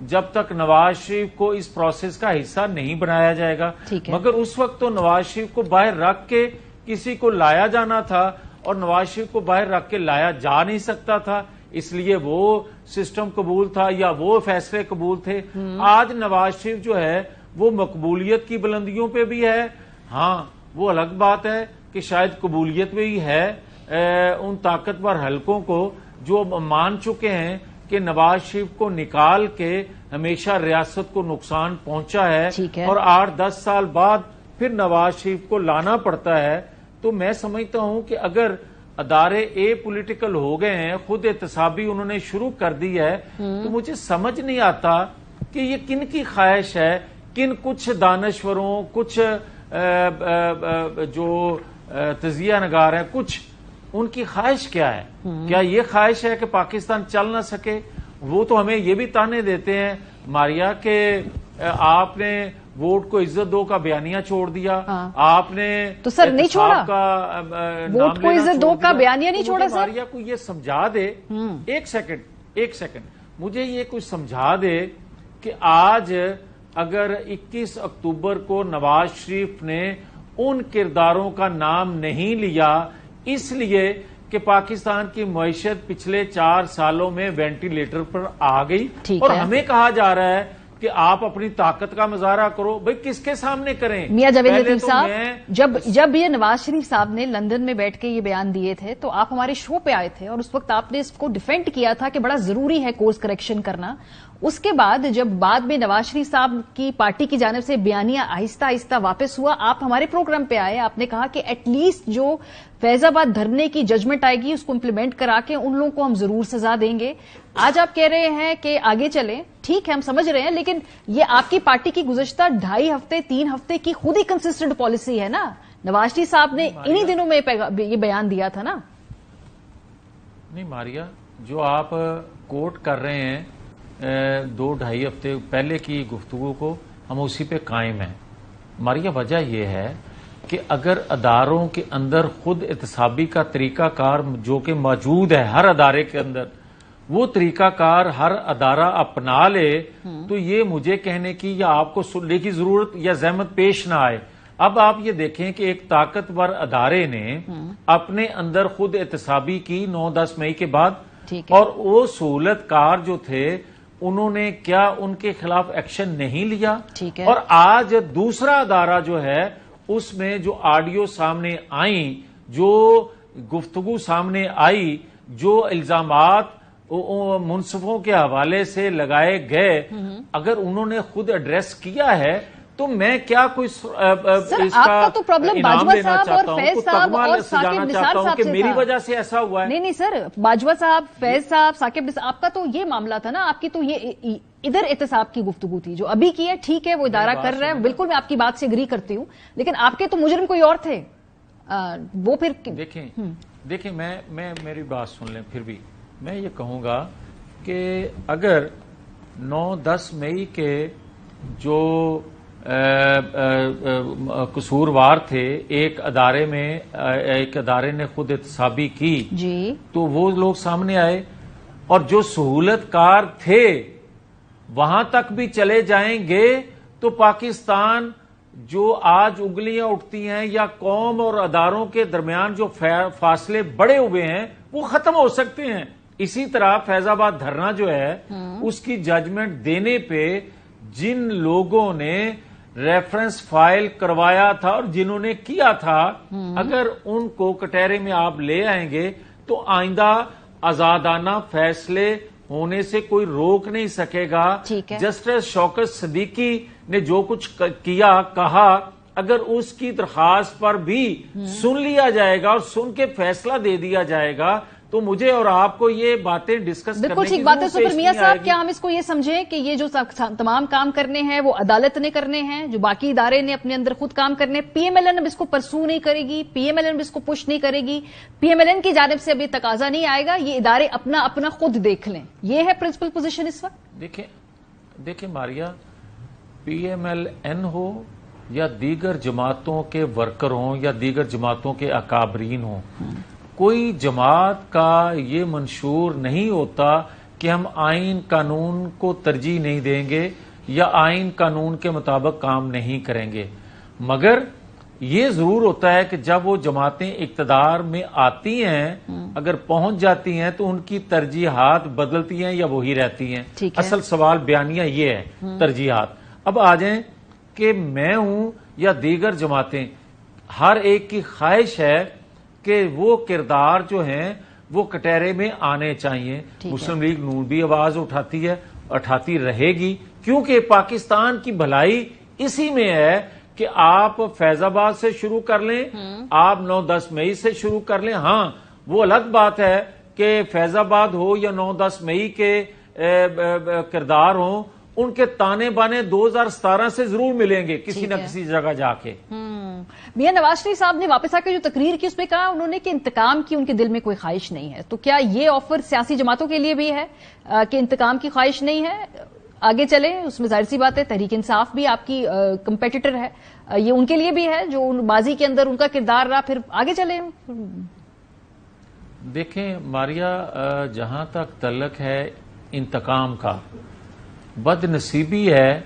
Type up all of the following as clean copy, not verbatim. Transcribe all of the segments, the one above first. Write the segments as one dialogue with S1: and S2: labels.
S1: جب تک نواز شریف کو اس پروسیس کا حصہ نہیں بنایا جائے گا. مگر اس وقت تو نواز شریف کو باہر رکھ کے کسی کو لایا جانا تھا اور نواز شریف کو باہر رکھ کے لایا جا نہیں سکتا تھا, اس لیے وہ سسٹم قبول تھا یا وہ فیصلے قبول تھے. آج نواز شریف جو ہے وہ مقبولیت کی بلندیوں پہ بھی ہے. ہاں وہ الگ بات ہے کہ شاید قبولیت میں ہی ہے ان طاقتور حلقوں کو جو مان چکے ہیں کہ نواز شریف کو نکال کے ہمیشہ ریاست کو نقصان پہنچا ہے اور 8-10 سال بعد پھر نواز شریف کو لانا پڑتا ہے. تو میں سمجھتا ہوں کہ اگر ادارے پولیٹیکل ہو گئے ہیں, خود احتسابی انہوں نے شروع کر دی ہے, تو مجھے سمجھ نہیں آتا کہ یہ کن کی خواہش ہے, کن کچھ دانشوروں, کچھ جو تجزیہ نگار ہیں, کچھ ان کی خواہش کیا ہے. کیا یہ خواہش ہے کہ پاکستان چل نہ سکے؟ وہ تو ہمیں یہ بھی تانے دیتے ہیں ماریا کہ آپ نے ووٹ کو عزت دو کا بیانیہ چھوڑ دیا, آپ نے
S2: تو سر نہیں چھوڑا
S1: کا
S2: ووٹ کو عزت دو کا بیانیہ نہیں چھوڑا. سر
S1: ماریا کو یہ سمجھا دے, ایک سیکنڈ مجھے یہ کچھ سمجھا دے کہ آج اگر 21 اکتوبر کو نواز شریف نے ان کرداروں کا نام نہیں لیا اس لیے کہ پاکستان کی معیشت پچھلے 4 سالوں میں وینٹیلیٹر پر آ گئی اور ہمیں کہا جا رہا ہے کہ آپ اپنی طاقت کا مظاہرہ کرو, بھئی کس کے سامنے کریں؟
S2: میاں جاوید لطیف صاحب, جب یہ نواز شریف صاحب نے لندن میں بیٹھ کے یہ بیان دیے تھے تو آپ ہمارے شو پہ آئے تھے اور اس وقت آپ نے اس کو ڈیفینڈ کیا تھا کہ بڑا ضروری ہے کورس کریکشن کرنا. اس کے بعد جب بعد میں نواز شریف صاحب کی پارٹی کی جانب سے بیانیہ آہستہ آہستہ واپس ہوا, آپ ہمارے پروگرام پہ آئے, آپ نے کہا کہ ایٹ لیسٹ جو فیض آباد دھرنے کی ججمنٹ آئے گی اس کو امپلیمنٹ کرا کے ان لوگوں کو ہم ضرور سزا دیں گے. آج آپ کہہ رہے ہیں کہ آگے چلیں, ٹھیک ہے ہم سمجھ رہے ہیں, لیکن یہ آپ کی پارٹی کی گزشتہ 2.5 ہفتے 3 ہفتے کی خود ہی کنسسٹنٹ پالیسی ہے نا. نواز شریف صاحب نے انہی دنوں میں یہ بیان دیا تھا نا.
S1: نہیں ماریا, جو آپ کوٹ کر رہے ہیں 2-2.5 ہفتے پہلے کی گفتگو کو, ہم اسی پہ قائم ہیں. ماریا وجہ یہ ہے کہ اگر اداروں کے اندر خود احتسابی کا طریقہ کار جو کہ موجود ہے ہر ادارے کے اندر, وہ طریقہ کار ہر ادارہ اپنا لے تو یہ مجھے کہنے کی یا آپ کو سننے کی ضرورت یا زحمت پیش نہ آئے. اب آپ یہ دیکھیں کہ ایک طاقتور ادارے نے اپنے اندر خود احتسابی کی 9-10 مئی کے بعد, اور وہ سہولت کار جو تھے انہوں نے کیا ان کے خلاف ایکشن نہیں لیا. اور آج دوسرا ادارہ جو ہے اس میں جو آڈیو سامنے آئیں, جو گفتگو سامنے آئی, جو الزامات منصفوں کے حوالے سے لگائے گئے, اگر انہوں نے خود ایڈریس کیا ہے تو میں کیا کوئی اس کا انعام لینا چاہتا ہوں, کو تغمہ سجانا چاہتا ہوں کہ میری وجہ سے ایسا ہوا ہے.
S2: نہیں سر, باجوہ صاحب, فیض صاحب, ثاقب نثار, آپ کا تو یہ معاملہ تھا نا, آپ کی تو یہ ادھر احتساب کی گفتگو تھی. جو ابھی کی ہے ٹھیک ہے, وہ ادارہ کر رہا ہے, بالکل میں آپ کی بات سے اگری کرتی ہوں, لیکن آپ کے تو مجرم کوئی اور تھے. وہ پھر
S1: دیکھیں میں میری بات سن لیں. پھر بھی میں یہ کہوں گا کہ اگر 9-10 مئی کے جو قصوروار تھے ایک ادارے نے خود احتسابی کی تو وہ لوگ سامنے آئے, اور جو سہولت کار تھے وہاں تک بھی چلے جائیں گے تو پاکستان جو آج انگلیاں اٹھتی ہیں یا قوم اور اداروں کے درمیان جو فاصلے بڑے ہوئے ہیں وہ ختم ہو سکتے ہیں. اسی طرح فیض آباد دھرنا جو ہے اس کی ججمنٹ دینے پہ جن لوگوں نے ریفرنس فائل کروایا تھا اور جنہوں نے کیا تھا, اگر ان کو کٹہرے میں آپ لے آئیں گے تو آئندہ آزادانہ فیصلے ہونے سے کوئی روک نہیں سکے گا. جسٹس شوکت صدیقی نے جو کچھ کیا کہا, اگر اس کی درخواست پر بھی سن لیا جائے گا اور سن کے فیصلہ دے دیا جائے گا تو مجھے اور آپ کو یہ باتیں ڈسکس کرنے کی ضرورت پیش نہیں آئے گی.
S2: بالکل ٹھیک بات ہے. سپر میاں صاحب, کیا ہم اس کو یہ سمجھیں کہ یہ جو تمام کام کرنے ہیں وہ عدالت نے کرنے ہیں, جو باقی ادارے نے اپنے اندر خود کام کرنے, پی ایم ایل این اب اس کو پرسو نہیں کرے گی, پی ایم ایل این اس کو پش نہیں کرے گی, پی ایم ایل این کی جانب سے ابھی تقاضا نہیں آئے گا, یہ ادارے اپنا خود دیکھ لیں, یہ ہے پرنسپل پوزیشن اس وقت.
S1: دیکھیں ماریا, پی ایم ایل این ہو یا دیگر جماعتوں کے ورکر ہوں یا دیگر جماعتوں کے اکابرین ہوں, کوئی جماعت کا یہ منشور نہیں ہوتا کہ ہم آئین قانون کو ترجیح نہیں دیں گے یا آئین قانون کے مطابق کام نہیں کریں گے، مگر یہ ضرور ہوتا ہے کہ جب وہ جماعتیں اقتدار میں آتی ہیں، اگر پہنچ جاتی ہیں تو ان کی ترجیحات بدلتی ہیں یا وہی رہتی ہیں۔ اصل سوال بیانیہ یہ ہے، ترجیحات۔ اب آ جائیں کہ میں ہوں یا دیگر جماعتیں، ہر ایک کی خواہش ہے کہ وہ کردار جو ہیں وہ کٹہرے میں آنے چاہیے۔ مسلم لیگ نون بھی آواز اٹھاتی ہے، اٹھاتی رہے گی، کیونکہ پاکستان کی بھلائی اسی میں ہے کہ آپ فیض آباد سے شروع کر لیں، آپ 9-10 مئی سے شروع کر لیں۔ ہاں وہ الگ بات ہے کہ فیض آباد ہو یا 9-10 مئی کے کردار ہوں، ان کے تانے بانے 2017 سے ضرور ملیں گے کسی نہ کسی جگہ جا کے۔
S2: میاں نواز شریف صاحب نے واپس آ کے جو تقریر کی اس میں کہا انہوں نے کہ انتقام کی ان کے دل میں کوئی خواہش نہیں ہے، تو کیا یہ آفر سیاسی جماعتوں کے لیے بھی ہے کہ انتقام کی خواہش نہیں ہے، آگے چلیں؟ اس میں ظاہر سی بات ہے تحریک انصاف بھی آپ کی کمپیٹیٹر ہے، یہ ان کے لیے بھی ہے جو ماضی کے اندر ان کا کردار رہا، پھر آگے چلیں؟
S1: دیکھیں ماریا، جہاں تک تعلق ہے انتقام کا، بد نصیبی ہے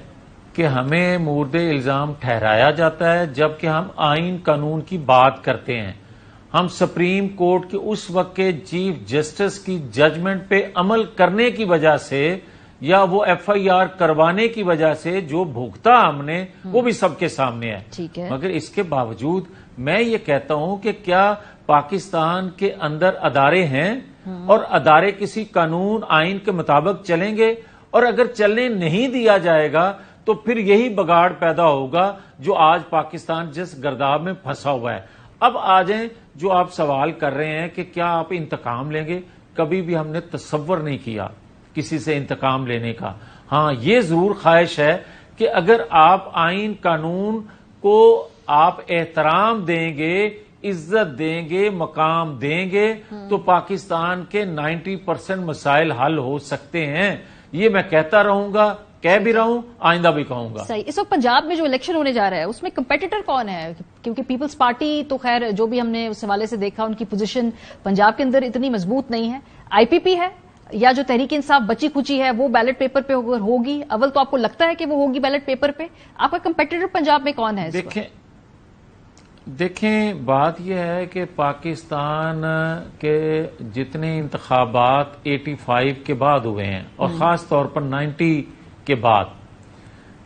S1: کہ ہمیں مورد الزام ٹھہرایا جاتا ہے جبکہ ہم آئین قانون کی بات کرتے ہیں۔ ہم سپریم کورٹ کے اس وقت کے چیف جسٹس کی ججمنٹ پہ عمل کرنے کی وجہ سے یا وہ ایف آئی آر کروانے کی وجہ سے جو بھگتا ہم نے وہ بھی سب کے سامنے ہے۔ مگر اس کے باوجود میں یہ کہتا ہوں کہ کیا پاکستان کے اندر ادارے ہیں اور ادارے کسی قانون آئین کے مطابق چلیں گے، اور اگر چلنے نہیں دیا جائے گا تو پھر یہی بگاڑ پیدا ہوگا جو آج پاکستان جس گرداب میں پھنسا ہوا ہے۔ اب آ جائیں جو آپ سوال کر رہے ہیں کہ کیا آپ انتقام لیں گے، کبھی بھی ہم نے تصور نہیں کیا کسی سے انتقام لینے کا۔ ہاں یہ ضرور خواہش ہے کہ اگر آپ آئین قانون کو آپ احترام دیں گے، عزت دیں گے، مقام دیں گے تو پاکستان کے 90% مسائل حل ہو سکتے ہیں۔ یہ میں کہتا رہوں گا، کہہ بھی رہا ہوں، آئندہ بھی کہوں گا۔
S2: صحیح۔ اس وقت پنجاب میں جو الیکشن ہونے جا رہا ہے اس میں کمپیٹیٹر کون ہے؟ کیونکہ پیپلز پارٹی تو خیر جو بھی ہم نے اس حوالے سے دیکھا ان کی پوزیشن پنجاب کے اندر اتنی مضبوط نہیں ہے، آئی پی پی ہے یا جو تحریک انصاف بچی کھچی ہے وہ بیلٹ پیپر پہ ہوگی؟ اول تو آپ کو لگتا ہے کہ وہ ہوگی بیلٹ پیپر پہ؟ آپ کا کمپیٹیٹر پنجاب میں کون ہے؟
S1: دیکھیں بات یہ ہے کہ پاکستان کے جتنے انتخابات 85 کے بعد ہوئے ہیں اور خاص طور پر 90 کے بعد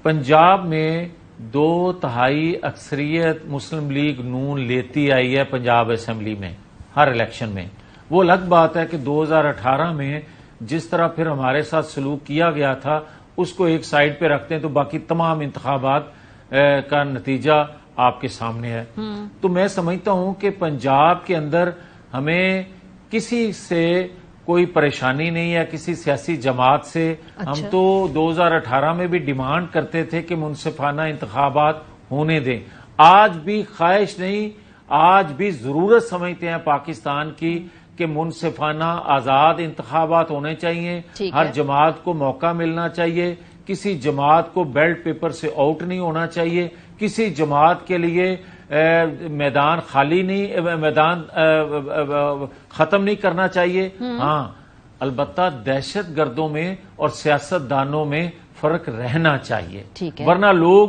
S1: پنجاب میں 2/3 اکثریت مسلم لیگ نون لیتی آئی ہے پنجاب اسمبلی میں ہر الیکشن میں۔ وہ الگ بات ہے کہ 2018 میں جس طرح پھر ہمارے ساتھ سلوک کیا گیا تھا اس کو ایک سائڈ پہ رکھتے ہیں تو باقی تمام انتخابات کا نتیجہ آپ کے سامنے ہے۔ تو میں سمجھتا ہوں کہ پنجاب کے اندر ہمیں کسی سے کوئی پریشانی نہیں ہے، کسی سیاسی جماعت سے۔ ہم تو 2018 میں بھی ڈیمانڈ کرتے تھے کہ منصفانہ انتخابات ہونے دیں، آج بھی خواہش نہیں، آج بھی ضرورت سمجھتے ہیں پاکستان کی کہ منصفانہ آزاد انتخابات ہونے چاہیے، ہر جماعت کو موقع ملنا چاہیے، کسی جماعت کو بیلٹ پیپر سے آؤٹ نہیں ہونا چاہیے، کسی جماعت کے لیے میدان خالی نہیں، میدان ختم نہیں کرنا چاہیے۔ ہاں البتہ دہشت گردوں میں اور سیاست دانوں میں فرق رہنا چاہیے، ورنہ لوگ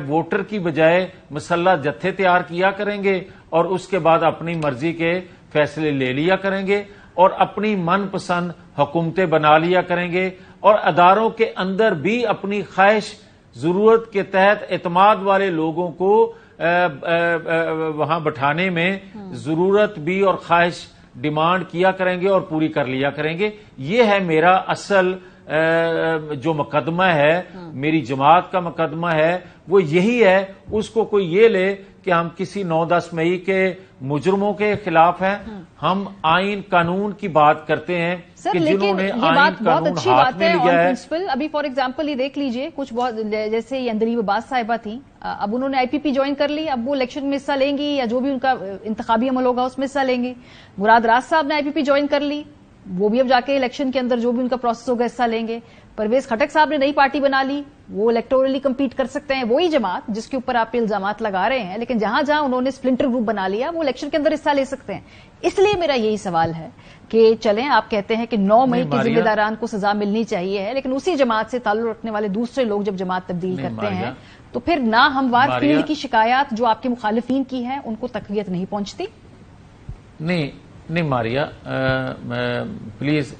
S1: ووٹر کی بجائے مسلح جتھے تیار کیا کریں گے اور اس کے بعد اپنی مرضی کے فیصلے لے لیا کریں گے اور اپنی من پسند حکومتیں بنا لیا کریں گے، اور اداروں کے اندر بھی اپنی خواہش ضرورت کے تحت اعتماد والے لوگوں کو وہاں بٹھانے میں ضرورت بھی اور خواہش ڈیمانڈ کیا کریں گے اور پوری کر لیا کریں گے۔ یہ ہے میرا اصل جو مقدمہ ہے، میری جماعت کا مقدمہ ہے، وہ یہی ہے۔ اس کو کوئی یہ لے کہ ہم کسی 9-10 مئی کے مجرموں کے خلاف ہیں، ہم آئین قانون کی بات کرتے ہیں کہ جنہوں نے آئین قانون ہاتھ میں لیا ہے۔
S2: ابھی فار ایگزامپل یہ دیکھ لیجئے کچھ بہت جیسے یہ اندریب عباس صاحبہ تھیں، اب انہوں نے آئی پی پی جوائن کر لی، اب وہ الیکشن میں حصہ لیں گی یا جو بھی ان کا انتخابی عمل ہوگا اس میں حصہ لیں گی۔ مراد راز صاحب نے آئی پی پی جوائن کر لی، وہ بھی اب جا کے الیکشن کے اندر جو بھی ان کا پروسیس ہوگا حصہ لیں گے۔ پرویز خٹک صاحب نے نئی پارٹی بنا لی, وہ الیکٹورلی کمپیٹ کر سکتے ہیں, وہی جماعت جس کے اوپر آپ الزامات لگا رہے ہیں, لیکن جہاں جہاں انہوں نے سپلنٹر گروپ بنا لیا وہ الیکشن کے اندر حصہ لے سکتے ہیں. اس لیے میرا یہی سوال ہے کہ چلیں آپ کہتے ہیں کہ 9 مئی کے ذمہ داران کو سزا ملنی چاہیے ہے, لیکن اسی جماعت سے تعلق رکھنے والے دوسرے لوگ جب جماعت تبدیل کرتے ہیں تو پھر نہ ہموار فیلڈ کی شکایات جو آپ کے مخالفین کی ہیں ان کو تقویت نہیں پہنچتی؟
S1: نہیں ماریا, پلیز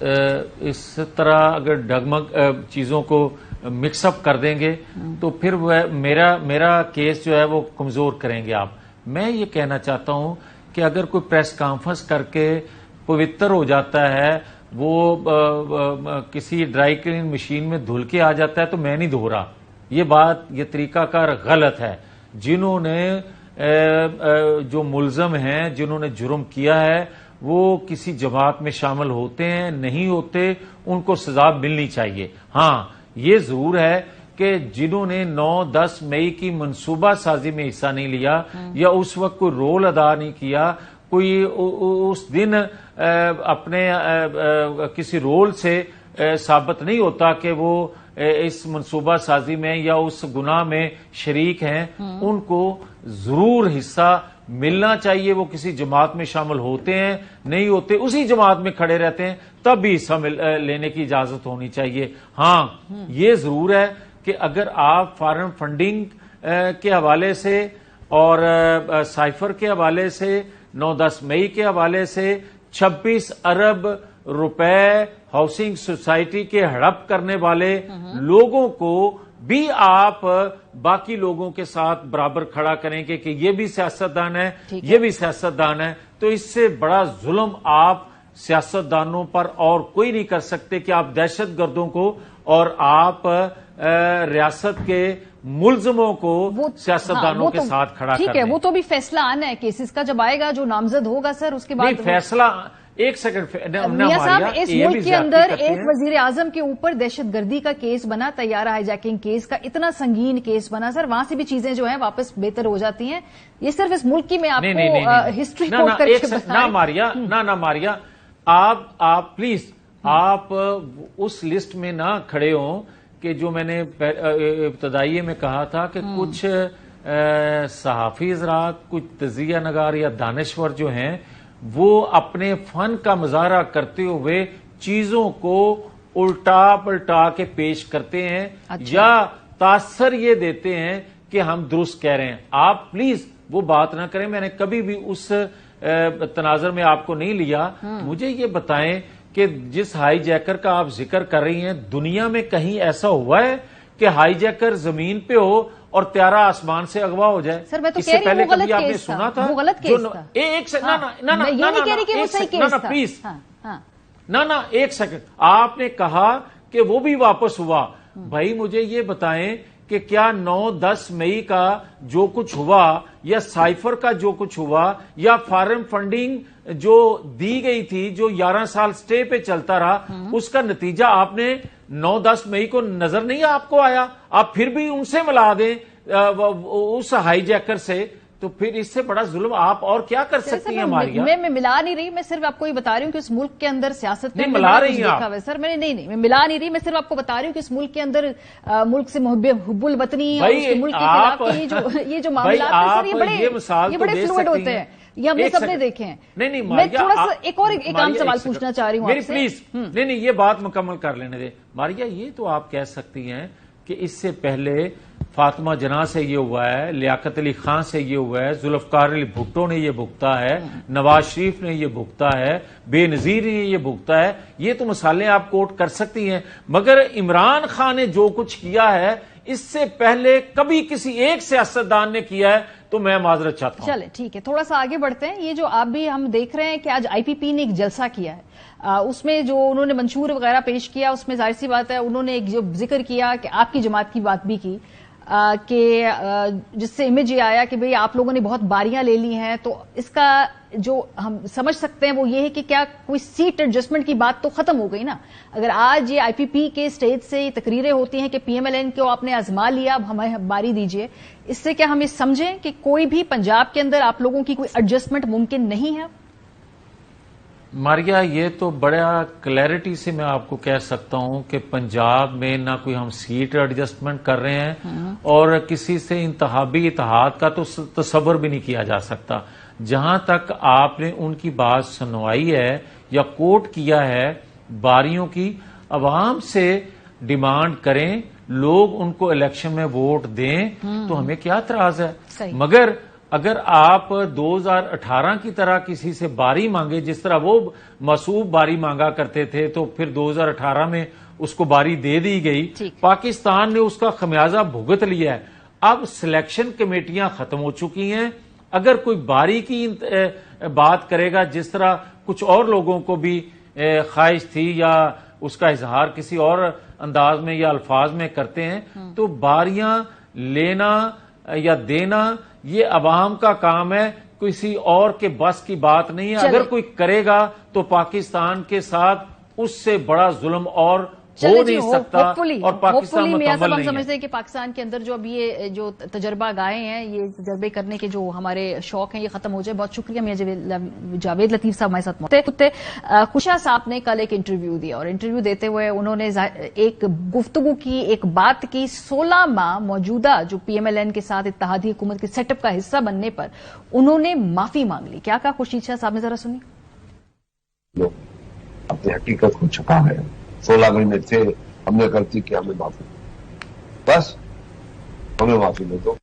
S1: اس طرح اگر ڈگمگ چیزوں کو مکس اپ کر دیں گے تو پھر میرا کیس جو ہے وہ کمزور کریں گے آپ. میں یہ کہنا چاہتا ہوں کہ اگر کوئی پریس کانفرنس کر کے پوتر ہو جاتا ہے, وہ کسی ڈرائی کلین مشین میں دھل کے آ جاتا ہے تو میں نہیں دھو رہا. یہ بات, یہ طریقہ کار غلط ہے. جنہوں نے جو ملزم ہیں, جنہوں نے جرم کیا ہے, وہ کسی جماعت میں شامل ہوتے ہیں نہیں ہوتے, ان کو سزا ملنی چاہیے. ہاں یہ ضرور ہے کہ جنہوں نے 9-10 مئی کی منصوبہ سازی میں حصہ نہیں لیا یا اس وقت کوئی رول ادا نہیں کیا, کوئی اس دن اپنے کسی رول سے ثابت نہیں ہوتا کہ وہ اس منصوبہ سازی میں یا اس گناہ میں شریک ہیں, ان کو ضرور حصہ ملنا چاہیے. وہ کسی جماعت میں شامل ہوتے ہیں نہیں ہوتے, اسی جماعت میں کھڑے رہتے ہیں, تب بھی حصہ لینے کی اجازت ہونی چاہیے. ہاں یہ ضرور ہے کہ اگر آپ فارن فنڈنگ کے حوالے سے اور سائفر کے حوالے سے, 9-10 مئی کے حوالے سے 26 ارب روپے ہاؤسنگ سوسائٹی کے ہڑپ کرنے والے لوگوں کو بھی آپ باقی لوگوں کے ساتھ برابر کھڑا کریں گے کہ یہ بھی سیاستدان ہے, یہ بھی سیاستدان ہے, تو اس سے بڑا ظلم آپ سیاستدانوں پر اور کوئی نہیں کر سکتے کہ آپ دہشت گردوں کو اور آپ ریاست کے ملزموں کو سیاستدانوں کے ساتھ کھڑا کریں.
S2: ٹھیک ہے, وہ تو بھی فیصلہ آنا ہے کیسز کا, جب آئے گا جو نامزد ہوگا سر اس کے بعد
S1: نہیں فیصلہ. ایک سیکنڈ
S2: میاں صاحب, اس ملک کے اندر ایک وزیر اعظم کے اوپر دہشت گردی کا کیس بنا, طیارہ ہائی جیکنگ کیس کا اتنا سنگین کیس بنا سر, وہاں سے بھی چیزیں جو ہیں واپس بہتر ہو جاتی ہیں. یہ صرف اس ملک کی میں آپ کو ہسٹری کوٹ کر کے
S1: نہ ماریا, آپ پلیز آپ اس لسٹ میں نہ کھڑے ہوں کہ جو میں نے ابتدائیے میں کہا تھا کہ کچھ صحافی حضرات, کچھ تجزیہ نگار یا دانشور جو ہیں وہ اپنے فن کا مظاہرہ کرتے ہوئے چیزوں کو الٹا پلٹا کے پیش کرتے ہیں یا تاثر یہ دیتے ہیں کہ ہم درست کہہ رہے ہیں. آپ پلیز وہ بات نہ کریں. میں نے کبھی بھی اس تناظر میں آپ کو نہیں لیا. مجھے یہ بتائیں کہ جس ہائی جیکر کا آپ ذکر کر رہی ہیں, دنیا میں کہیں ایسا ہوا ہے کہ ہائی جیکر زمین پہ ہو اور طیارہ آسمان سے اگوا ہو جائے؟
S2: سر میں تو
S1: اس سے پہلے کبھی آپ نے
S2: کیس
S1: سنا تھا؟
S2: وہ غلط کیس تھا.
S1: ایک سیکنڈ, نہ ایک سیکنڈ, آپ نے کہا کہ وہ بھی واپس ہوا. بھائی مجھے یہ بتائیں کہ کیا 9-10 مئی کا جو کچھ ہوا یا سائفر کا جو کچھ ہوا یا فارن فنڈنگ جو دی گئی تھی جو 11 سال سٹے پہ چلتا رہا, اس کا نتیجہ آپ نے 9-10 مئی کو نظر نہیں آپ کو آیا؟ آپ پھر بھی ان سے ملا دیں اس ہائی جیکر سے, تو پھر اس سے بڑا ظلم آپ اور کیا کر سکتی ہیں ہماری؟
S2: میں ملا نہیں رہی, میں صرف آپ کو یہ بتا رہی ہوں کہ اس ملک کے اندر سیاست
S1: نہیں ملا رہی ہیں
S2: سر. میں نے نہیں میں ملا نہیں رہی, میں صرف آپ کو بتا رہی ہوں کہ اس ملک کے اندر ملک سے حب الوطنی اور اس کے ملک کے خلاف یہ جو معاملات ہیں سر, یہ بڑے فلوئڈ ہوتے ہیں, یہ ہم نے سب نے دیکھے ہیں.
S1: نہیں
S2: میں تھوڑا سا ایک عام سوال پوچھنا چاہ رہی ہوں
S1: میری پلیز. نہیں یہ بات مکمل کر لینے دیں ماریا. یہ تو آپ کہہ سکتی ہیں کہ اس سے پہلے فاطمہ جناح سے یہ ہوا ہے, لیاقت علی خان سے یہ ہوا ہے, ذوالفقار علی بھٹو نے یہ بھگتا ہے, نواز شریف نے یہ بھگتا ہے, بے نظیر نے یہ بھگتا ہے. یہ تو مثالیں آپ کوٹ کر سکتی ہیں, مگر عمران خان نے جو کچھ کیا ہے اس سے پہلے کبھی کسی ایک سیاستدان نے کیا ہے تو میں معذرت چاہتا ہوں.
S2: چلے ٹھیک ہے, تھوڑا سا آگے بڑھتے ہیں. یہ جو آپ بھی ہم دیکھ رہے ہیں کہ آج آئی پی پی نے ایک جلسہ کیا ہے, اس میں جو انہوں نے منشور وغیرہ پیش کیا, اس میں ظاہر سی بات ہے انہوں نے ایک جو ذکر کیا کہ آپ کی جماعت کی بات بھی کی, کہ جس سے امیج یہ آیا کہ بھئی آپ لوگوں نے بہت باریاں لے لی ہیں. تو اس کا جو ہم سمجھ سکتے ہیں وہ یہ ہے کہ کیا کوئی سیٹ ایڈجسٹمنٹ کی بات تو ختم ہو گئی نا. اگر آج یہ آئی پی پی کے سٹیج سے یہ تقریریں ہوتی ہیں کہ پی ایم ایل این کو آپ نے آزما لیا, اب ہمیں باری دیجئے, اس سے کیا ہم یہ سمجھیں کہ کوئی بھی پنجاب کے اندر آپ لوگوں کی کوئی ایڈجسٹمنٹ ممکن نہیں ہے؟
S1: ماریا یہ تو بڑا کلیئرٹی سے میں آپ کو کہہ سکتا ہوں کہ پنجاب میں نہ کوئی ہم سیٹ ایڈجسٹمنٹ کر رہے ہیں اور کسی سے انتخابی اتحاد کا تو تصور بھی نہیں کیا جا سکتا. جہاں تک آپ نے ان کی بات سنوائی ہے یا کوٹ کیا ہے باریوں کی، عوام سے ڈیمانڈ کریں، لوگ ان کو الیکشن میں ووٹ دیں تو ہمیں کیا اعتراض ہے. مگر اگر آپ 2018 کی طرح کسی سے باری مانگے جس طرح وہ معصوب باری مانگا کرتے تھے تو پھر 2018 میں اس کو باری دے دی گئی. پاکستان نے اس کا خمیازہ بھگت لیا ہے. اب سلیکشن کمیٹیاں ختم ہو چکی ہیں. اگر کوئی باری کی بات کرے گا جس طرح کچھ اور لوگوں کو بھی خواہش تھی یا اس کا اظہار کسی اور انداز میں یا الفاظ میں کرتے ہیں تو باریاں لینا یا دینا یہ عوام کا کام ہے، کسی اور کے بس کی بات نہیں ہے. اگر کوئی کرے گا تو پاکستان کے ساتھ اس سے بڑا ظلم اور ہو نہیں سکتا اور پاکستان مکمل نہیں
S2: ہم سمجھتے ہیں کہ پاکستان کے اندر جو اب یہ جو تجربہ گائے ہیں، یہ تجربے کرنے کے جو ہمارے شوق ہیں یہ ختم ہو جائے. بہت شکریہ میاں جاوید لطیف صاحب ہمارے ساتھ موجود. خوشا صاحب نے کل ایک انٹرویو دیا اور انٹرویو دیتے ہوئے انہوں نے ایک گفتگو کی، ایک بات کی. 16 ماہ موجودہ جو پی ایم ایل این کے ساتھ اتحادی حکومت کے سیٹ اپ کا حصہ بننے پر انہوں نے معافی مانگ لی. کیا کہا خورشید شاہ صاحب نے، ذرا سنیے.
S3: اپنی حقیقت کو چھپا ہے. 16 مہینے تھے، ہم نے غلطی کی، ہمیں معافی بس ہمیں معافی دے دو.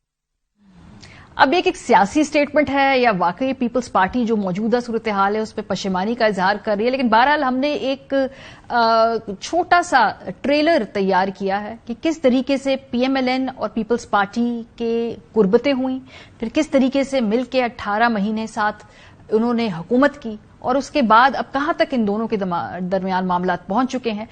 S2: اب ایک سیاسی سٹیٹمنٹ ہے یا واقعی پیپلز پارٹی جو موجودہ صورتحال ہے اس پہ پشیمانی کا اظہار کر رہی ہے، لیکن بہرحال ہم نے ایک چھوٹا سا ٹریلر تیار کیا ہے کہ کس طریقے سے پی ایم ایل این اور پیپلز پارٹی کے قربتیں ہوئیں، پھر کس طریقے سے مل کے 18 مہینے ساتھ انہوں نے حکومت کی اور اس کے بعد اب کہاں تک ان دونوں کے درمیان معاملات پہنچ چکے ہیں.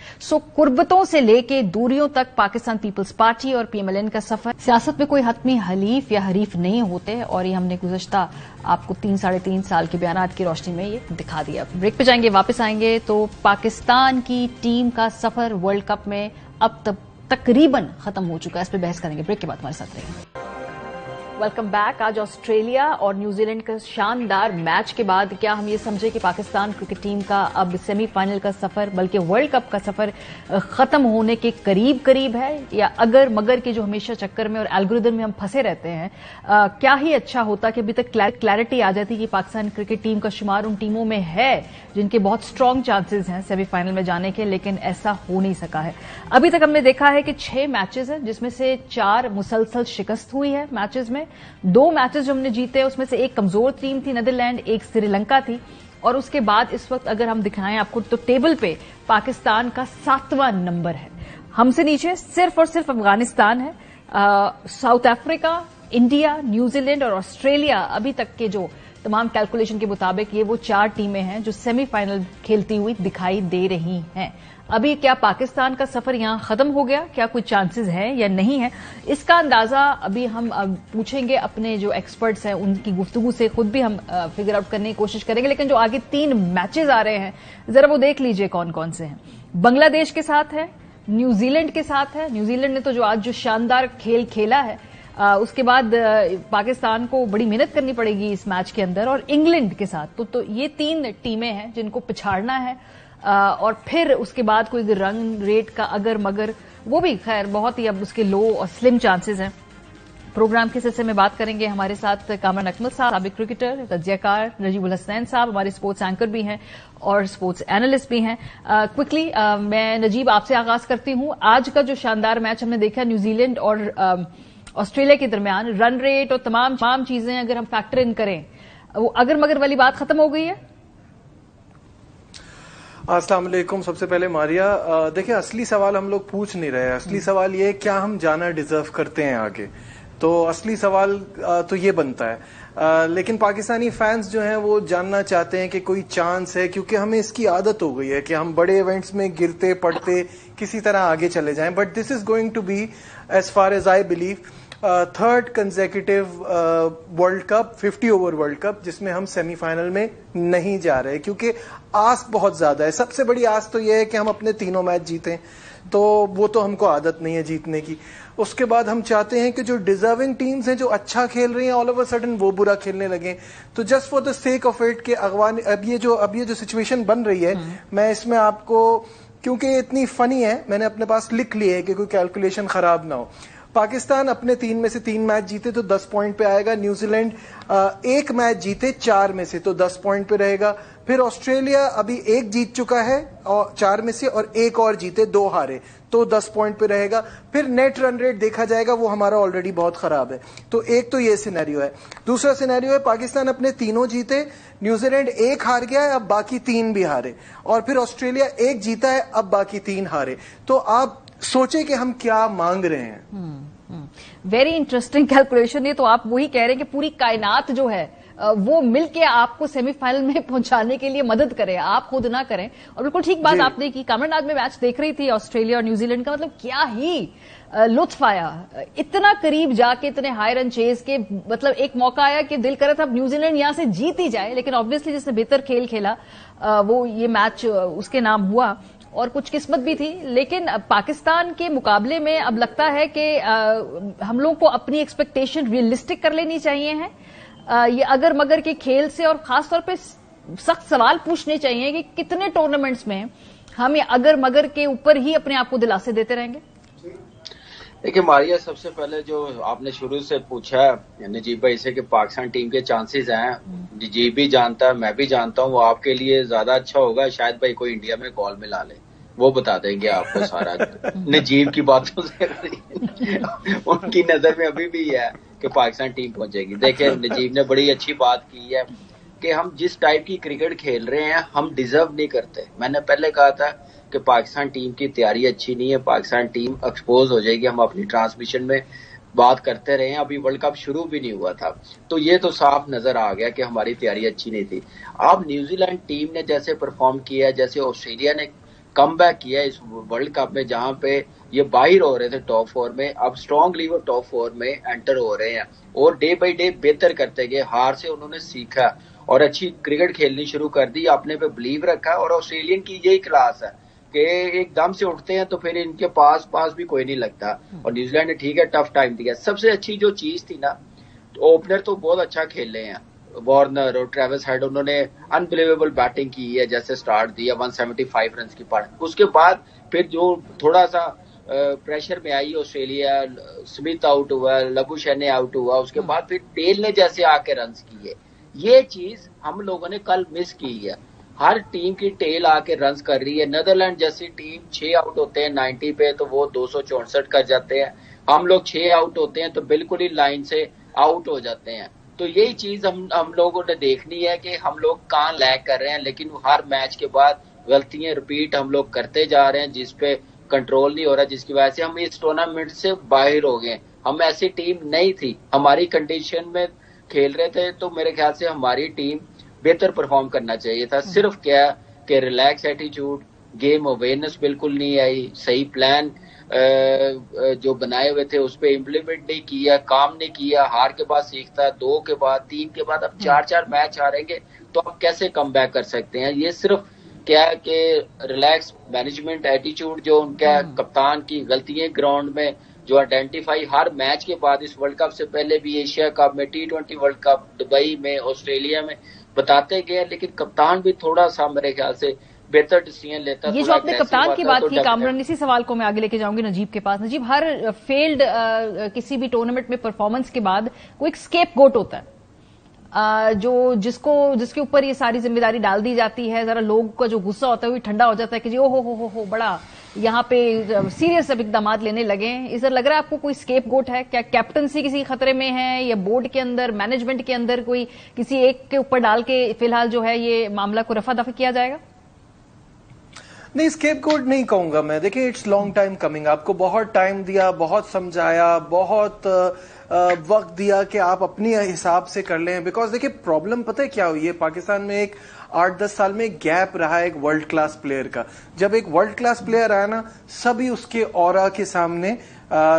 S2: قربتوں سے لے کے دوریوں تک پاکستان پیپلز پارٹی اور پی ایم ایل این کا سفر. سیاست میں کوئی حتمی حلیف یا حریف نہیں ہوتے اور یہ ہم نے گزشتہ آپ کو 3-3.5 سال کے بیانات کی روشنی میں یہ دکھا دیا. بریک پہ جائیں گے، واپس آئیں گے تو پاکستان کی ٹیم کا سفر ورلڈ کپ میں اب تقریباً ختم ہو چکا ہے، اس پہ بحث کریں گے. بریک کے بعد ہمارے ساتھ رہیں. Welcome back. آج آسٹریلیا اور نیوزی لینڈ کا شاندار میچ کے بعد کیا ہم یہ سمجھے کہ پاکستان کرکٹ ٹیم کا اب سیمی فائنل کا سفر بلکہ ورلڈ کپ کا سفر ختم ہونے کے قریب ہے، یا اگر مگر کے جو ہمیشہ چکر میں اور الگوریدم میں ہم پھنسے رہتے ہیں؟ کیا ہی اچھا ہوتا کہ ابھی تک کلیئرٹی آ جاتی کہ پاکستان کرکٹ ٹیم کا شمار ان ٹیموں میں ہے جن کے بہت اسٹرانگ چانسز ہیں سیمی فائنل میں جانے کے، لیکن ایسا ہو نہیں سکا ہے. ابھی تک ہم نے دیکھا ہے کہ 6 میچز ہیں جس میں سے 4 مسلسل شکست ہوئی ہے. میچز میں 2 میچز جو ہم نے جیتے اس میں سے ایک کمزور ٹیم تھی نیدرلینڈ، ایک سری لنکا تھی. اور اس کے بعد اس وقت اگر ہم دکھائیں آپ کو تو ٹیبل پہ پاکستان کا 7واں نمبر ہے. ہم سے نیچے صرف اور صرف افغانستان ہے. South Africa, India, New Zealand اور آسٹریلیا ابھی تک کے جو تمام کیلکولیشن کے مطابق یہ وہ 4 ٹیمیں ہیں جو سیمی فائنل کھیلتی ہوئی دکھائی دے رہی ہیں. ابھی کیا پاکستان کا سفر یہاں ختم ہو گیا؟ کیا کوئی چانسز ہیں یا نہیں ہے؟ اس کا اندازہ ابھی ہم پوچھیں گے اپنے جو ایکسپرٹس ہیں ان کی گفتگو سے، خود بھی ہم فگر آؤٹ کرنے کی کوشش کریں گے. لیکن جو آگے 3 میچز آ رہے ہیں ذرا وہ دیکھ لیجئے کون کون سے ہیں. بنگلہ دیش کے ساتھ ہے، نیوزی لینڈ کے ساتھ ہے. نیوزی لینڈ نے تو جو آج جو شاندار کھیل کھیلا ہے اس کے بعد پاکستان کو بڑی محنت کرنی پڑے گی اس میچ کے اندر، اور انگلینڈ کے ساتھ. تو یہ 3 ٹیمیں ہیں جن کو پچھاڑنا ہے. اور پھر اس کے بعد کوئی رن ریٹ کا اگر مگر وہ بھی خیر بہت ہی اب اس کے لو اور سلم چانسز ہیں. پروگرام کے سلسلے میں بات کریں گے. ہمارے ساتھ کامران اکمل صاحب، سابق کرکٹر، تجزیہ کار نجیب الحسنین صاحب ہمارے سپورٹس اینکر بھی ہیں اور سپورٹس اینالسٹ بھی ہیں. کوئکلی میں نجیب آپ سے آغاز کرتی ہوں. آج کا جو شاندار میچ ہم نے دیکھا نیوزی لینڈ اور آسٹریلیا کے درمیان، رن ریٹ اور تمام چیزیں اگر ہم فیکٹر ان کریں وہ اگر مگر والی بات ختم ہو گئی ہے؟
S4: السلام علیکم. سب سے پہلے ماریا، دیکھیں اصلی سوال ہم لوگ پوچھ نہیں رہے ہیں. اصلی سوال یہ ہے کیا ہم جانا ڈیزرو کرتے ہیں آگے. تو اصلی سوال تو یہ بنتا ہے. لیکن پاکستانی فینس جو ہیں وہ جاننا چاہتے ہیں کہ کوئی چانس ہے، کیونکہ ہمیں اس کی عادت ہو گئی ہے کہ ہم بڑے ایونٹس میں گرتے پڑتے کسی طرح آگے چلے جائیں. But this is going to be as far as I believe 3rd consecutive world cup, 50 over world cup, جس میں ہم سیمی فائنل میں نہیں جا رہے کیونکہ آس بہت زیادہ ہے. سب سے بڑی آس تو یہ ہے کہ ہم اپنے 3 میچ جیتیں. تو وہ تو ہم کو عادت نہیں ہے جیتنے کی. اس کے بعد ہم چاہتے ہیں کہ جو ڈیزرونگ ٹیمز ہیں جو اچھا کھیل رہی ہیں آل اوور سڈن وہ برا کھیلنے لگیں. تو just for the sake of it کہ اغوان اب یہ جو سچویشن بن رہی ہے, میں اس میں آپ کو, کیونکہ یہ اتنی فنی ہے, میں نے اپنے پاس لکھ لی ہے کہ کوئی کیلکولیشن خراب نہ ہو. پاکستان اپنے 3 میں سے 3 میچ جیتے تو 10 پوائنٹ پہ آئے گا. نیوزی لینڈ 1 میچ جیتے 4 میں سے تو 10 پوائنٹ پہ رہے گا. پھر آسٹریلیا ابھی 1 جیت چکا ہے 4 میں سے, اور 1 اور جیتے 2 ہارے تو 10 پوائنٹ پہ رہے گا. پھر نیٹ رن ریٹ دیکھا جائے گا, وہ ہمارا آلریڈی بہت خراب ہے. تو ایک تو یہ سینیریو ہے. دوسرا سینیریو ہے پاکستان اپنے 3 جیتے, نیوزی لینڈ 1 ہار گیا ہے, اب باقی 3 بھی ہارے, اور پھر آسٹریلیا 1 جیتا ہے, اب باقی 3 ہارے. تو آپ سوچیں کہ ہم کیا مانگ رہے ہیں.
S2: Very interesting calculation. یہ تو آپ وہی کہہ رہے ہیں کہ پوری کائنات جو ہے وہ مل کے آپ کو سیمی فائنل میں پہنچانے کے لیے مدد کرے, آپ خود نہ کریں. اور بالکل ٹھیک بات آپ نے کی. کامران, آج میں میچ دیکھ رہی تھی آسٹریلیا اور نیوزی لینڈ کا, مطلب کیا ہی لطف آیا, اتنا قریب جا کے اتنے ہائی رن چیز کے, مطلب ایک موقع آیا کہ دل کرا تھا نیوزی لینڈ یہاں سے جیت ہی جائے, لیکن آبویسلی جس نے بہتر کھیل کھیلا وہ یہ میچ اس کے نام ہوا, اور کچھ قسمت بھی تھی. لیکن پاکستان کے مقابلے میں اب لگتا ہے کہ ہم لوگ کو اپنی ایکسپیکٹیشن ریئلسٹک کر لینی چاہیے ہیں. یہ اگر مگر کے کھیل سے, اور خاص طور پہ سخت سوال پوچھنے چاہیے کہ کتنے ٹورنامنٹس میں ہم یہ اگر مگر کے اوپر ہی اپنے آپ کو دلاسے دیتے رہیں گے.
S5: دیکھیے ماریا, سب سے پہلے جو آپ نے شروع سے پوچھا ہے نجیب بھائی سے کہ پاکستان ٹیم کے چانسز ہیں, نجیب بھی جانتا ہے, میں بھی جانتا ہوں, وہ آپ کے لیے زیادہ اچھا ہوگا شاید بھائی کوئی انڈیا میں کال میں لا لے, وہ بتا دیں گے آپ کو سارا. نجیب کی باتوں سے ان کی نظر میں ابھی بھی ہے کہ پاکستان ٹیم پہنچے گی. دیکھیں نجیب نے بڑی اچھی بات کی ہے کہ ہم جس ٹائپ کی کرکٹ کھیل رہے ہیں ہم ڈیزرو نہیں کرتے. میں نے پہلے کہا تھا کہ پاکستان ٹیم کی تیاری اچھی نہیں ہے, پاکستان ٹیم ایکسپوز ہو جائے گی. ہم اپنی ٹرانسمیشن میں بات کرتے رہے ہیں, ابھی ورلڈ کپ شروع بھی نہیں ہوا تھا, تو یہ تو صاف نظر آ گیا کہ ہماری تیاری اچھی نہیں تھی. اب نیوزی لینڈ ٹیم نے جیسے پرفارم کیا, جیسے آسٹریلیا نے کم بیک کیا اس ورلڈ کپ میں, جہاں پہ یہ باہر ہو رہے تھے ٹاپ 4 میں, اب اسٹرانگلی وہ ٹاپ 4 میں انٹر ہو رہے ہیں, اور ڈے بائی ڈے بہتر کرتے گئے. ہار سے انہوں نے سیکھا اور اچھی کرکٹ کھیلنی شروع کر دی, اپنے پہ بلیو رکھا. اور آسٹریلین کی یہی کلاس ہے کہ ایک دم سے اٹھتے ہیں تو پھر ان کے پاس بھی کوئی نہیں لگتا. اور نیوزی لینڈ نے ٹھیک ہے ٹف ٹائم دیا. سب سے اچھی جو چیز تھی نا, اوپنر تو بہت اچھا کھیل رہے ہیں, وارنر اور ٹریوس ہیڈ, انہوں نے انبلیویبل بیٹنگ کی ہے. جیسے سٹارٹ دیا 175 رنز کی پار, اس کے بعد پھر جو تھوڑا سا پریشر میں آئی آسٹریلیا, سمتھ آؤٹ ہوا, لبو شینے آؤٹ ہوا, اس کے بعد پھر ٹیل نے جیسے آ کے رنز کیے. یہ چیز ہم لوگوں نے کل مس کی ہے. ہر ٹیم کی ٹیل آ کے رنز کر رہی ہے. نیدرلینڈ جیسی ٹیم 6 آؤٹ ہوتے ہیں 90 پہ تو وہ 264 کر جاتے ہیں. ہم لوگ 6 آؤٹ ہوتے ہیں تو بالکل ہی لائن سے آؤٹ ہو جاتے ہیں. تو یہی چیز ہم لوگوں نے دیکھنی ہے کہ ہم لوگ کہاں لیگ کر رہے ہیں, لیکن ہر میچ کے بعد غلطیاں ریپیٹ ہم لوگ کرتے جا رہے ہیں, جس پہ کنٹرول نہیں ہو رہا, جس کی وجہ سے ہم اس ٹورنامنٹ سے باہر ہو گئے. ہم ایسی ٹیم نہیں تھی, ہماری کنڈیشن میں کھیل رہے تھے, تو میرے خیال سے ہماری ٹیم بہتر پرفارم کرنا چاہیے تھا. صرف کیا کہ ریلیکس ایٹیچیوڈ, گیم اویئرنیس بالکل نہیں آئی, صحیح پلان جو بنائے ہوئے تھے اس پہ امپلیمنٹ نہیں کیا, کام نہیں کیا. ہار کے بعد سیکھتا, 2 کے بعد 3 کے بعد, اب 4 میچ ہاریں گے تو آپ کیسے کم بیک کر سکتے ہیں. یہ صرف کیا کہ ریلیکس مینجمنٹ ایٹیچیوڈ جو ان کا کپتان کی غلطیاں گراؤنڈ میں جو آئیڈینٹیفائی ہر میچ کے بعد, اس ورلڈ کپ سے پہلے بھی ایشیا کپ میں, T20 ورلڈ کپ, دبئی میں, آسٹریلیا میں بتاتے گئے, لیکن کپتان بھی تھوڑا سا میرے خیال سے بہتر ڈیسیژن لیتا.
S2: یہ جو آپ نے کپتان کی بات کی کامران, اسی سوال کو میں آگے لے کے جاؤں گی نجیب کے پاس. نجیب, ہر فیلڈ کسی بھی ٹورنامنٹ میں پرفارمنس کے بعد کوئی ایک اسکیپ گوٹ ہوتا ہے جس کے اوپر یہ ساری ذمہ داری ڈال دی جاتی ہے. ذرا لوگ کا جو غصہ ہوتا ہے وہ ٹھنڈا ہو جاتا ہے کہ جی او ہو بڑا یہاں پہ سیریس اب اقدامات لینے لگے ہیں. ادھر لگ رہا ہے آپ کو کوئی اسکیپ گوٹ ہے کیا؟ کیپٹنسی کسی خطرے میں ہے, یا بورڈ کے اندر, مینجمنٹ کے اندر کوئی کسی ایک کے اوپر ڈال کے فی الحال جو ہے یہ معاملہ کو رفع دفع کیا جائے گا؟
S4: نہیں, اسکیپ گوٹ نہیں کہوں گا میں. دیکھیں اٹس لانگ ٹائم کمنگ. آپ کو بہت ٹائم دیا, بہت سمجھایا, بہت وقت دیا کہ آپ اپنی حساب سے کر لیں. بیکاز دیکھیں پرابلم پتہ ہے کیا ہوئی ہے, پاکستان میں ایک 8-10 سال میں گیپ رہا ہے ایک ورلڈ کلاس پلیئر کا. جب ایک ورلڈ کلاس پلیئر آیا نا, سبھی اس کے اورا کے سامنے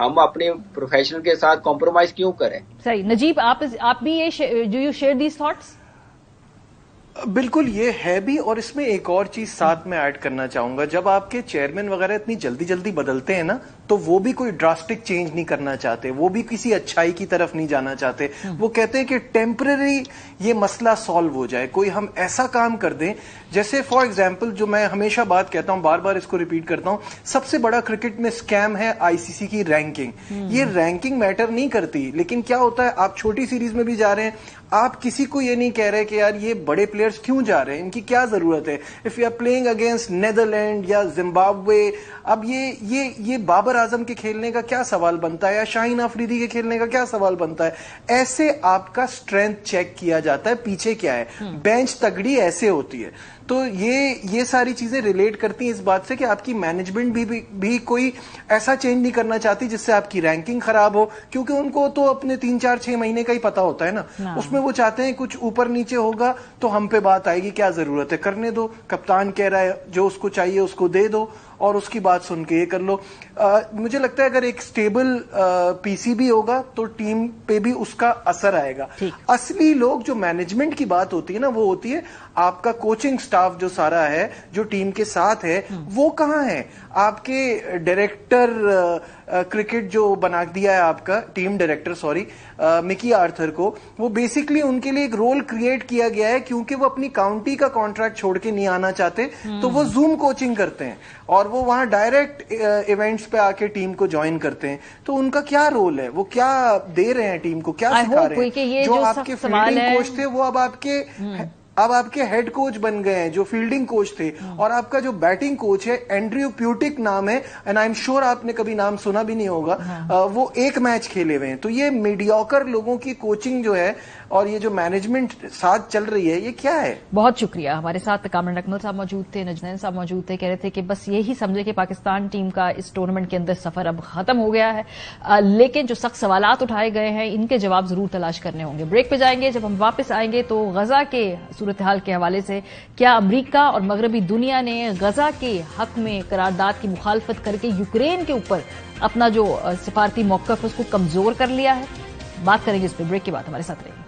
S5: ہم اپنے پروفیشنل کے ساتھ کمپرومائز کیوں کریں؟
S2: صحیح. نجیب آپ بھی یہ do you share these thoughts?
S4: بالکل یہ ہے بھی، اور اس میں ایک اور چیز ساتھ میں ایڈ کرنا چاہوں گا. جب آپ کے چیئرمین وغیرہ اتنی جلدی جلدی بدلتے ہیں نا تو وہ بھی کوئی ڈراسٹک چینج نہیں کرنا چاہتے، وہ بھی کسی اچھائی کی طرف نہیں جانا چاہتے. وہ کہتے ہیں کہ ٹیمپرری یہ مسئلہ سالو ہو جائے، کوئی ہم ایسا کام کر دیں. جیسے فار ایگزامپل جو میں ہمیشہ بات کہتا ہوں، بار بار اس کو ریپیٹ کرتا ہوں، سب سے بڑا کرکٹ میں اسکیم ہے آئی سی سی کی رینکنگ. یہ رینکنگ میٹر نہیں کرتی، لیکن کیا ہوتا ہے آپ چھوٹی سیریز میں بھی جا رہے ہیں، آپ کسی کو یہ نہیں کہہ رہے کہ یار یہ بڑے پلیئرز کیوں جا رہے ہیں، ان کی کیا ضرورت ہے. If you are playing against Netherland یا زمبابوے، اب یہ بابر اعظم کے کھیلنے کا کیا سوال بنتا ہے، یا شاہین آفریدی کے کھیلنے کا کیا سوال بنتا ہے. ایسے آپ کا اسٹرینتھ چیک کیا جاتا ہے، پیچھے کیا ہے، بینچ تگڑی ایسے ہوتی ہے. تو یہ ساری چیزیں ریلیٹ کرتی ہیں اس بات سے کہ آپ کی مینجمنٹ بھی کوئی ایسا چینج نہیں کرنا چاہتی جس سے آپ کی رینکنگ خراب ہو، کیونکہ ان کو تو اپنے 3-4-6 مہینے کا ہی پتا ہوتا ہے نا. اس میں وہ چاہتے ہیں کچھ اوپر نیچے ہوگا تو ہم پہ بات آئے گی، کیا ضرورت ہے، کرنے دو. کپتان کہہ رہا ہے جو اس کو چاہیے اس کو دے دو اور اس کی بات سن کے یہ کر لو. مجھے لگتا ہے اگر ایک سٹیبل پی سی بھی ہوگا تو ٹیم پہ بھی اس کا اثر آئے گا. اصلی لوگ جو مینجمنٹ کی بات ہوتی ہے نا وہ ہوتی ہے آپ کا کوچنگ سٹاف جو سارا ہے جو ٹیم کے ساتھ ہے وہ کہاں ہے. آپ کے ڈائریکٹر کرکٹ جو بنا دیا ہے آپ کا ٹیم ڈائریکٹر مکی آرتھر کو، وہ بیسکلی ان کے لیے ایک رول کریٹ کیا گیا ہے کیونکہ وہ اپنی کاؤنٹی کا کانٹریکٹ چھوڑ کے نہیں آنا چاہتے تو وہ زوم کوچنگ کرتے ہیں اور وہ وہاں ڈائریکٹ ایونٹس پہ آ کے ٹیم کو جوائن کرتے ہیں. تو ان کا کیا رول ہے، وہ کیا دے رہے ہیں ٹیم کو، کیا سکھا رہے ہیں. جو آپ کے فیلڈنگ کوچ تھے وہ اب آپ کے ہیڈ کوچ بن گئے ہیں جو فیلڈنگ کوچ تھے. اور آپ کا جو بیٹنگ کوچ ہے اینڈریو پیوٹک نام ہے، اینڈ آئی ایم شیور آپ نے کبھی نام سنا بھی نہیں ہوگا. وہ ایک میچ کھیلے ہوئے ہیں. تو یہ میڈیوکر لوگوں کی کوچنگ جو ہے اور یہ جو مینجمنٹ ساتھ چل رہی ہے یہ کیا ہے.
S2: بہت شکریہ. ہمارے ساتھ کامران اکمل صاحب موجود تھے، نجنین صاحب موجود تھے، کہہ رہے تھے کہ بس یہی سمجھے کہ پاکستان ٹیم کا اس ٹورنامنٹ کے اندر سفر اب ختم ہو گیا ہے، لیکن جو سخت سوالات اٹھائے گئے ہیں ان کے جواب ضرور تلاش کرنے ہوں گے. بریک پہ جائیں گے. جب ہم واپس آئیں گے تو غزہ کے صورتحال کے حوالے سے کیا امریکہ اور مغربی دنیا نے غزہ کے حق میں قرارداد کی مخالفت کر کے یوکرین کے اوپر اپنا جو سفارتی موقف ہے اس کو کمزور کر لیا ہے، بات کریں گے اس پہ. بریک کے بعد ہمارے ساتھ رہیں.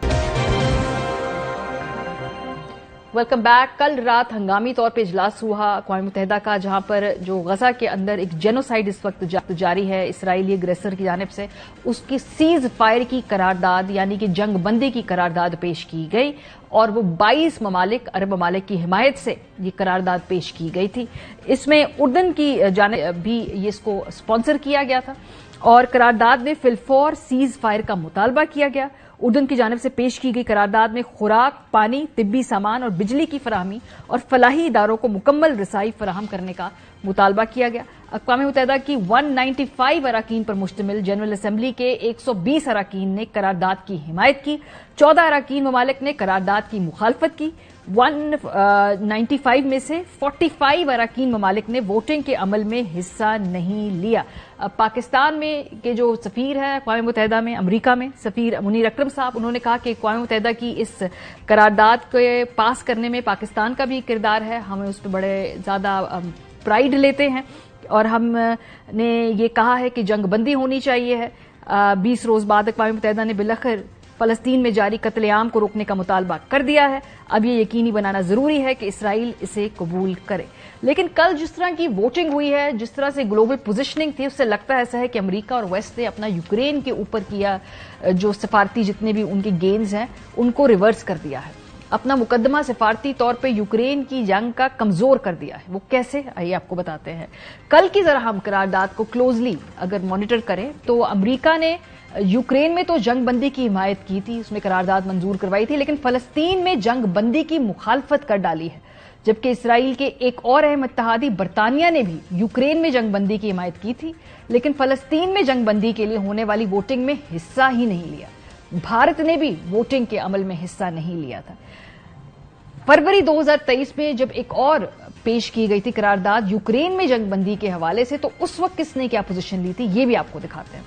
S2: Welcome back. کل رات ہنگامی طور پہ اجلاس ہوا اقوام متحدہ کا، جہاں پر جو غزہ کے اندر ایک جینوسائیڈ اس وقت جاری ہے اسرائیلی اگریسر کی جانب سے، اس کی سیز فائر کی قرارداد یعنی کہ جنگ بندی کی قرارداد پیش کی گئی اور وہ 22 ممالک عرب ممالک کی حمایت سے یہ قرارداد پیش کی گئی تھی. اس میں اردن کی جانب بھی یہ اس کو اسپانسر کیا گیا تھا اور قرارداد میں فی الفور سیز فائر کا مطالبہ کیا گیا. اردن کی جانب سے پیش کی گئی قرارداد میں خوراک، پانی، طبی سامان اور بجلی کی فراہمی اور فلاحی اداروں کو مکمل رسائی فراہم کرنے کا مطالبہ کیا گیا. اقوام متحدہ کی 195 اراکین پر مشتمل جنرل اسمبلی کے 120 اراکین نے قرارداد کی حمایت کی. 14 اراکین ممالک نے قرارداد کی مخالفت کی. 195 میں سے 45 اراکین ممالک نے ووٹنگ کے عمل میں حصہ نہیں لیا. پاکستان میں کے جو سفیر ہے اقوام متحدہ میں امریکہ میں، سفیر منیر اکرم صاحب، انہوں نے کہا کہ اقوام متحدہ کی اس قرارداد کو پاس کرنے میں پاکستان کا بھی کردار ہے، ہمیں اس پہ بڑے زیادہ پرائیڈ لیتے ہیں اور ہم نے یہ کہا ہے کہ جنگ بندی ہونی چاہیے ہے. 20 روز بعد اقوام متحدہ نے بالآخر فلسطین میں جاری قتل عام کو روکنے کا مطالبہ کر دیا ہے. اب یہ یقینی بنانا ضروری ہے کہ اسرائیل اسے قبول کرے. لیکن کل جس طرح کی ووٹنگ ہوئی ہے، جس طرح سے گلوبل پوزیشننگ تھی، اس سے لگتا ایسا ہے کہ امریکہ اور ویسٹ نے اپنا یوکرین کے اوپر کیا جو سفارتی جتنے بھی ان کے گینز ہیں ان کو ریورس کر دیا ہے، اپنا مقدمہ سفارتی طور پہ یوکرین کی جنگ کا کمزور کر دیا ہے. وہ کیسے، آئیے آپ کو بتاتے ہیں. کل کی ذرا ہم قرارداد کو کلوزلی اگر مانیٹر کریں تو امریکہ نے یوکرین میں تو جنگ بندی کی حمایت کی تھی، اس میں قرارداد منظور کروائی تھی، لیکن فلسطین میں جنگ بندی کی مخالفت کر ڈالی ہے. جبکہ اسرائیل کے ایک اور اہم اتحادی برطانیہ نے بھی یوکرین میں جنگ بندی کی حمایت کی تھی، لیکن فلسطین میں جنگ بندی کے لیے ہونے والی ووٹنگ میں حصہ ہی نہیں لیا. بھارت نے بھی ووٹنگ کے عمل میں حصہ نہیں لیا تھا. فروری 2023 میں جب ایک اور پیش کی گئی تھی قرارداد یوکرین میں جنگ بندی کے حوالے سے، تو اس وقت کس نے کیا پوزیشن لی تھی یہ بھی آپ کو دکھاتے ہیں.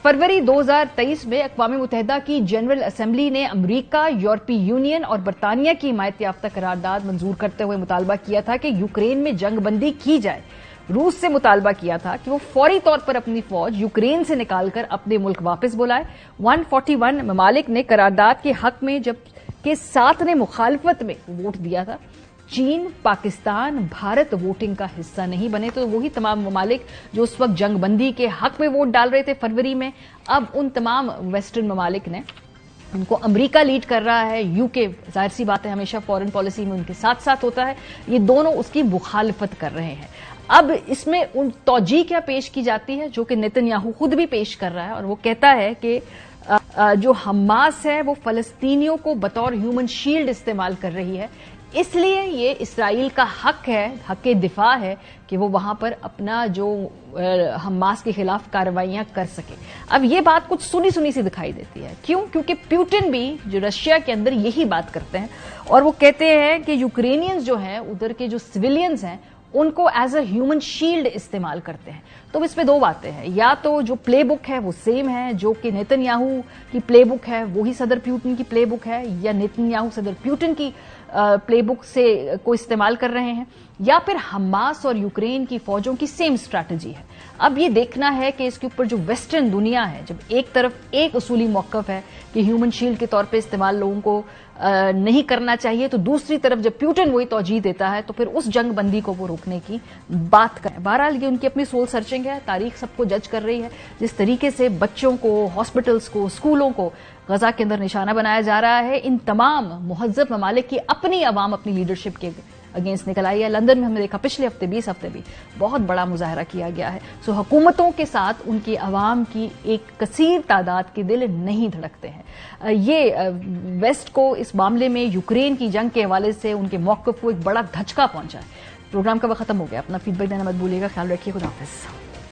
S2: فروری 2023 میں اقوام متحدہ کی جنرل اسمبلی نے امریکہ، یورپی یونین اور برطانیہ کی حمایت یافتہ قرارداد منظور کرتے ہوئے مطالبہ کیا تھا کہ یوکرین میں جنگ بندی کی جائے. روس سے مطالبہ کیا تھا کہ وہ فوری طور پر اپنی فوج یوکرین سے نکال کر اپنے ملک واپس بلائے۔ 141 ممالک نے قرارداد کے حق میں جبکہ 7 نے مخالفت میں ووٹ دیا تھا۔ چین، پاکستان، بھارت ووٹنگ کا حصہ نہیں بنے، تو وہی تمام ممالک جو اس وقت جنگ بندی کے حق میں ووٹ ڈال رہے تھے فروری میں، اب ان تمام ویسٹرن ممالک نے، ان کو امریکہ لیڈ کر رہا ہے، یو کے، ظاہر سی بات ہے ہمیشہ فورن پالیسی میں ان کے ساتھ ساتھ ہوتا ہے، یہ دونوں اس کی مخالفت کر رہے ہیں۔ اب اس میں ان توجیہ کیا پیش کی جاتی ہے جو کہ نیتن یاہو خود بھی پیش کر رہا ہے، اور وہ کہتا ہے کہ جو حماس ہے وہ فلسطینیوں کو بطور ہیومن شیلڈ استعمال کر رہی ہے، اس لیے یہ اسرائیل کا حق ہے، حق دفاع ہے کہ وہ وہاں پر اپنا جو حماس کے خلاف کارروائیاں کر سکے۔ اب یہ بات کچھ سنی سنی سی دکھائی دیتی ہے، کیوں؟ کیونکہ پیوٹن بھی جو رشیا کے اندر یہی بات کرتے ہیں، اور وہ کہتے ہیں کہ یوکرینینز جو ہیں، ادھر کے جو سویلینز ہیں، ان کو ایز اے ہیومن شیلڈ استعمال کرتے ہیں۔ تو اس میں دو باتیں ہیں، یا تو جو پلے بک ہے وہ سیم ہے، جو کہ نیتن یاہو کی پلے بک ہے وہی صدر پیوٹن کی پلے بک ہے، یا نیتن یاہو صدر پیوٹن کی پلے بک سے کو استعمال کر رہے ہیں، یا پھر حماس اور یوکرین کی فوجوں کی سیم اسٹریٹجی ہے۔ اب یہ دیکھنا ہے کہ اس کے اوپر جو ویسٹرن دنیا ہے، جب ایک طرف ایک اصولی موقف ہے کہ ہیومن شیلڈ کے طور پہ استعمال لوگوں کو نہیں کرنا چاہیے، تو دوسری طرف جب پیوٹن وہی توجیہ دیتا ہے تو پھر اس جنگ بندی کو وہ روکنے کی بات کریں۔ بہرحال یہ ان کی اپنی سول سرچنگ ہے، تاریخ سب کو جج کر رہی ہے، جس طریقے سے بچوں کو، ہاسپٹلز کو، اسکولوں کو غزہ کے اندر نشانہ بنایا جا رہا ہے۔ ان تمام مہذب ممالک کی اپنی عوام اپنی لیڈرشپ کے اگینسٹ نکل آئی ہے۔ لندن میں ہم نے دیکھا پچھلے ہفتے 20 ہفتے بھی بہت بڑا مظاہرہ کیا گیا ہے۔ سو حکومتوں کے ساتھ ان کی عوام کی ایک کثیر تعداد کے دل نہیں دھڑکتے ہیں۔ یہ ویسٹ کو اس معاملے میں یوکرین کی جنگ کے حوالے سے ان کے موقف کو ایک بڑا دھچکا پہنچا ہے۔ پروگرام کا وقت ختم ہو گیا، اپنا فیڈ بیک دینا مت بھولیے گا، خیال رکھیے، خدا حافظ۔